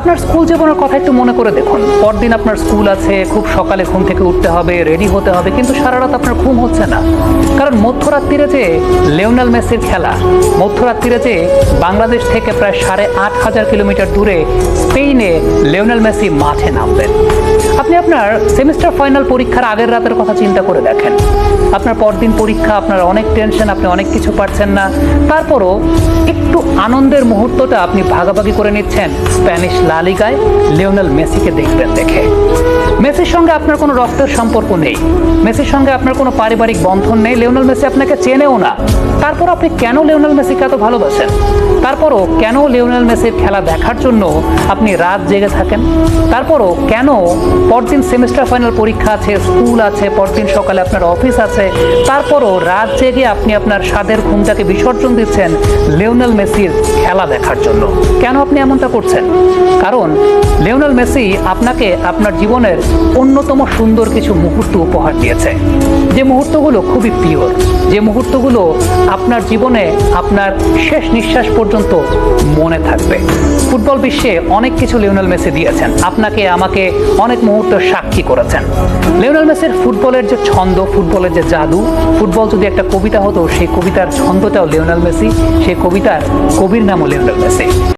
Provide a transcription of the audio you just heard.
আপনার স্কুল জীবনের কথা একটু মনে করে দেখুন। পরদিন আপনার স্কুল আছে, খুব সকালে ঘুম থেকে উঠতে হবে, রেডি হতে হবে, কিন্তু সারা রাত আপনার ঘুম হচ্ছে না। কারণ মধ্যরাত্রিরে যে লিওনেল মেসির খেলা, মধ্যরাত্রিরে যে বাংলাদেশ থেকে প্রায় 8,500 কিলোমিটার দূরে স্পেনে লিওনেল মেসি মাঠে নামবেন। আপনি আপনার সেমিস্টার ফাইনাল পরীক্ষার আগের রাতের কথা চিন্তা করে দেখেন। আপনার পরদিন পরীক্ষা, আপনার অনেক টেনশন, আপনি অনেক কিছু পারছেন না, তারপরও একটু আনন্দের মুহূর্তটা আপনি ভাগাভাগি করে নিচ্ছেন স্প্যানিশ লা লিগায় লিওনেল মেসিকে দেখবেন দেখে। মেসির সঙ্গে আপনার কোনো রক্তের সম্পর্ক নেই, মেসির সঙ্গে আপনার কোনো পারিবারিক বন্ধন নেই, লিওনেল মেসি আপনাকে চেনেও না। তারপর আপনি কেন লিওনেল মেসিকে এত ভালোবাসেন? তারপরও কেন লিওনেল মেসির খেলা দেখার জন্য আপনি রাত জেগে থাকেন? তারপরও কেন পরদিন সেমিস্টার ফাইনাল পরীক্ষা আছে, স্কুল আছে, পরদিন সকালে আপনার অফিস আছে, তারপরও রাত জেগে আপনি আপনার স্বাদের ঘুমটাকে বিসর্জন দিচ্ছেন লিওনেল মেসির খেলা দেখার জন্য? কেন আপনি এমনটা করছেন? কারণ লিওনেল মেসি আপনাকে আপনার জীবনের অন্যতম সুন্দর কিছু মুহূর্ত উপহার দিয়েছে, যে মুহূর্তগুলো খুবই পিওর, যে মুহূর্তগুলো আপনার জীবনে আপনার শেষ নিঃশ্বাস পর্যন্ত মনে থাকবে। ফুটবল বিশ্বে অনেক কিছু লিওনেল মেসি দিয়েছেন, আপনাকে আমাকে অনেক মুহূর্ত সাক্ষী করেছেন। লিওনেল মেসির ফুটবলের যে ছন্দ, ফুটবলের যে জাদু, ফুটবল যদি একটা কবিতা হতো, সেই কবিতার ছন্দটাও লিওনেল মেসি, সেই কবিতার কবির নামও লিওনেল মেসি।